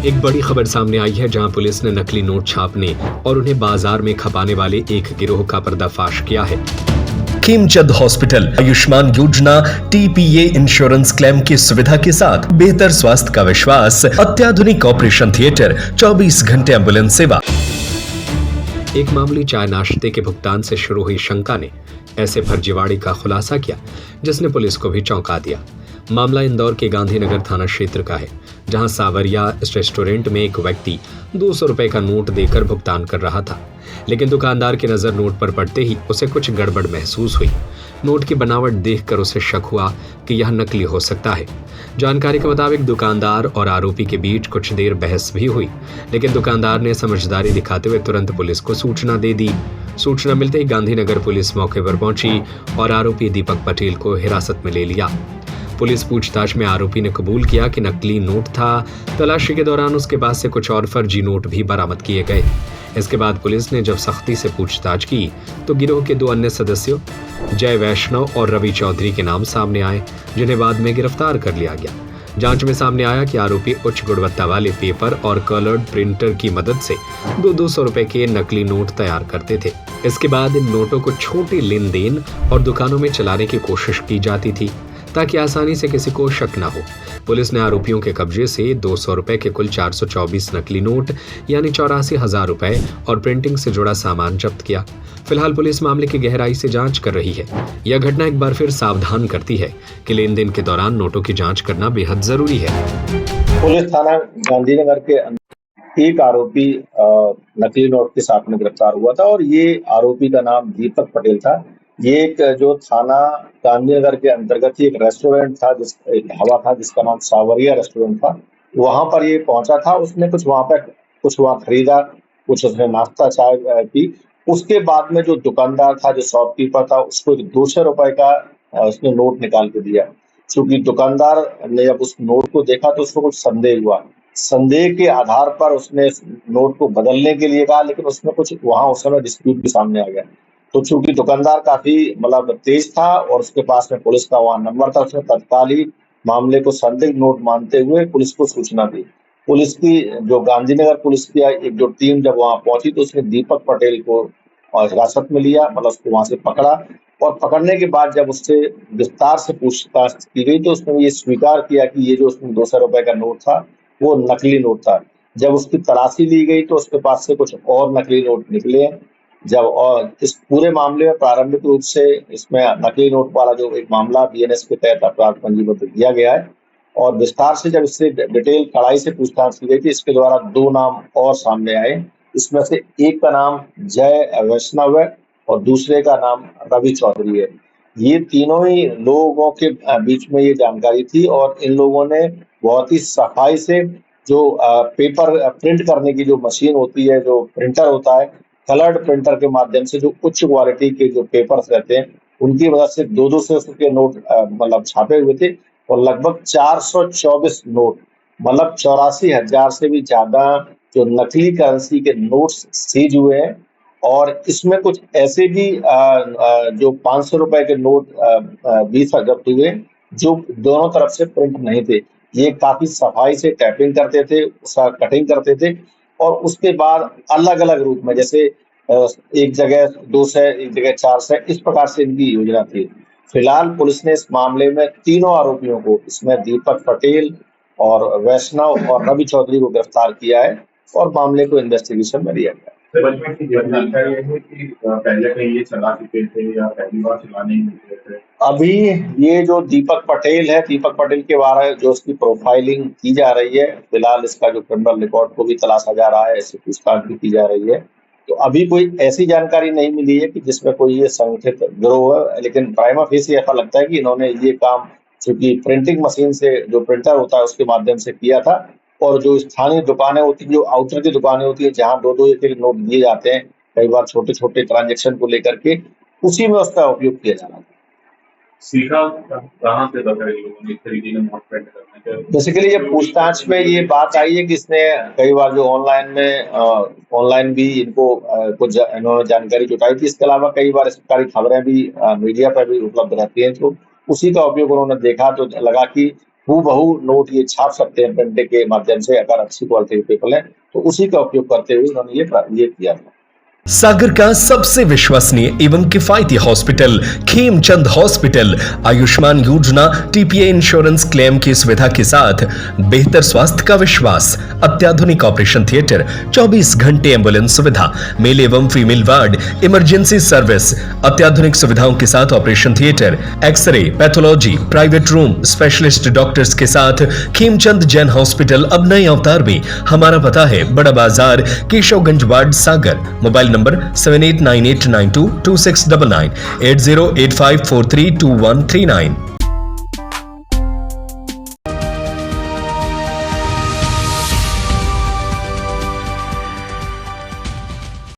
एक बड़ी खबर सामने आई है जहां पुलिस ने नकली नोट छापने और उन्हें बाजार में खपाने वाले एक गिरोह का पर्दाफाश किया है। खेमचंद हॉस्पिटल आयुष्मान योजना TPA इंश्योरेंस क्लेम की सुविधा के साथ बेहतर स्वास्थ्य का विश्वास, अत्याधुनिक ऑपरेशन थिएटर, 24 घंटे एम्बुलेंस सेवा। एक मामूली चाय नाश्ते के भुगतान से शुरू हुई शंका ने ऐसे फर्जीवाड़े का खुलासा किया जिसने पुलिस को भी चौंका दिया। मामला इंदौर के गांधीनगर थाना क्षेत्र का है, जहां सावरिया इस रेस्टोरेंट में एक व्यक्ति 200 रुपए का नोट देकर भुगतान कर रहा था, लेकिन दुकानदार की नजर नोट पर पड़ते ही उसे कुछ गड़बड़ महसूस हुई। नोट की बनावट देखकर उसे शक हुआ कि यह नकली हो सकता है। जानकारी के मुताबिक दुकानदार और आरोपी के बीच कुछ देर बहस भी हुई, लेकिन दुकानदार ने समझदारी दिखाते हुए तुरंत पुलिस को सूचना दे दी। सूचना मिलते ही गांधीनगर पुलिस मौके पर पहुंची और आरोपी दीपक पटेल को हिरासत में ले लिया। पुलिस पूछताछ में आरोपी ने कबूल किया कि नकली नोट था। तलाशी के दौरान उसके पास से कुछ और फर्जी नोट भी बरामद किए गए। इसके बाद पुलिस ने जब सख्ती से पूछताछ की तो गिरोह के 2 अन्य सदस्यों जय वैष्णव और रवि चौधरी के नाम सामने आए, जिन्हें बाद में गिरफ्तार कर लिया गया। जांच में सामने आया कि आरोपी उच्च गुणवत्ता वाले पेपर और कलर्ड प्रिंटर की मदद से 200 रुपए के नकली नोट तैयार करते थे। इसके बाद इन नोटों को छोटे लेन देन और दुकानों में चलाने की कोशिश की जाती थी ताकि आसानी से किसी को शक न हो। पुलिस ने आरोपियों के कब्जे से 200 रुपए के कुल 424 नकली नोट यानी 84,000 रुपए और प्रिंटिंग से जुड़ा सामान जब्त किया। फिलहाल पुलिस मामले की गहराई से जांच कर रही है। यह घटना एक बार फिर सावधान करती है कि लेन देन के दौरान नोटों की जांच करना बेहद जरूरी है। पुलिस थाना गांधीनगर के एक आरोपी नकली नोट के साथ में गिरफ्तार हुआ था और ये आरोपी का नाम दीपक पटेल था। ये एक जो थाना गांधीनगर के अंतर्गत ही एक रेस्टोरेंट था, एक ढाबा था जिसका नाम सावरिया रेस्टोरेंट था। वहां पर ये पहुंचा था, उसने कुछ वहां खरीदा, कुछ उसने नाश्ता चाय पी। उसके बाद में जो दुकानदार था, जो शॉपकीपर था, उसको 200 रुपए का उसने नोट निकाल के दिया। चूंकि दुकानदार ने जब उस नोट को देखा तो उसको कुछ संदेह हुआ। संदेह के आधार पर उसने नोट को बदलने के लिए कहा, लेकिन उसमें कुछ वहां उस समय डिस्प्यूट भी सामने आ गया। तो चूंकि दुकानदार काफी तेज था और उसके पास में पुलिस का वहां नंबर था, उसने तत्काल ही मामले को संदिग्ध नोट मानते हुए पुलिस को सूचना दी। पुलिस की जो गांधीनगर पुलिस की एक जो टीम जब वहां पहुंची तो उसने दीपक पटेल को हिरासत में लिया, उसको वहां से पकड़ा और पकड़ने के बाद जब उससे विस्तार से पूछताछ की गई तो उसने ये स्वीकार किया कि ये जो उसने 200 रुपए का नोट था वो नकली नोट था। जब उसकी तलाशी ली गई तो उसके पास से कुछ और नकली नोट निकले। जब और इस पूरे मामले में प्रारंभिक रूप से इसमें नकली नोट वाला जो एक मामला BNS के तहत अपराध पंजीबद्ध किया गया है और विस्तार से जब इससे डिटेल कड़ाई से पूछताछ की गई थी, इसके द्वारा 2 नाम और सामने आए। इसमें से एक का नाम जय वैष्णव है और दूसरे का नाम रवि चौधरी है। ये तीनों ही लोगों के बीच में ये जानकारी थी और इन लोगों ने बहुत ही सफाई से जो पेपर प्रिंट करने की जो मशीन होती है, जो प्रिंटर होता है, कलर्ड प्रिंटर के माध्यम से जो उच्च क्वालिटी के जो पेपर्स रहते हैं उनकी मदद से 200 के नोट छापे हुए थे और लगभग 424 नोट 84,000 से भी ज्यादा जो नकली करेंसी के नोट्स सीज हुए हैं। और इसमें कुछ ऐसे भी जो 500 रुपए के नोट 20 जब्त हुए जो दोनों तरफ से प्रिंट नहीं थे। ये काफी सफाई से टैपिंग करते थे, उसका कटिंग करते थे और उसके बाद अलग अलग रूप में, जैसे एक जगह 200, एक जगह 400, इस प्रकार से इनकी योजना थी। फिलहाल पुलिस ने इस मामले में तीनों आरोपियों को, इसमें दीपक पटेल और वैष्णव और रवि चौधरी को गिरफ्तार किया है और मामले को इन्वेस्टिगेशन में लिया गया। पहले कहीं ये चला चुके थे या पहली बार चलाने ही मिले थे? अभी ये जो दीपक पटेल है, दीपक पटेल के बारे में जो उसकी प्रोफाइलिंग की जा रही है, फिलहाल इसका जो क्रिमिनल रिकॉर्ड को भी तलाशा जा रहा है, इससे पूछताछ भी की जा रही है। तो अभी कोई ऐसी जानकारी नहीं मिली है कि जिसमें कोई ये संगठित गिरोह है, लेकिन प्राइमा फेसी ऐसा लगता है कि इन्होंने ये काम चूंकि प्रिंटिंग मशीन से जो प्रिंटर होता है उसके माध्यम से किया था और जो स्थानीय दुकानें होती हैं, जो आउटर की दुकानें होती है जहाँ 2-2 एक नोट दिए जाते हैं, कई बार छोटे छोटे ट्रांजेक्शन को लेकर के, उसी में उसका उपयोग किया जा रहा था। सीखा कहाँ से था लोगों ने इस तरीके का नोट प्रिंट करने का? बेसिकली ये पूछताछ में ये बात आई है कि इसने कई बार जो ऑनलाइन भी इनको कुछ इन्होंने जानकारी जुटाई थी। इसके अलावा कई बार सरकारी खबरें भी मीडिया पर भी उपलब्ध रहती हैं, तो उसी का उपयोग उन्होंने देखा तो लगा कि हूबहू नोट ये छाप सकते हैं प्रिंटिंग के माध्यम से, अगर अच्छी क्वालिटी के पेपर लें तो उसी का उपयोग करते हुए उन्होंने ये किया था। सागर का सबसे विश्वसनीय एवं किफायती हॉस्पिटल खेमचंद हॉस्पिटल आयुष्मान योजना टीपीए इंश्योरेंस क्लेम की सुविधा के साथ बेहतर स्वास्थ्य का विश्वास, अत्याधुनिक ऑपरेशन थिएटर, 24 घंटे एम्बुलेंस सुविधा, मेल एवं फीमेल वार्ड, इमरजेंसी सर्विस, अत्याधुनिक सुविधाओं के साथ operation theatre, x ray, pathology, private room, specialist doctors के साथ खेमचंद जैन हॉस्पिटल अब नए अवतार में। हमारा पता है Bada Bazar, Keshavganj ward, Sagar. Mobile number 7898922699, 8085432139।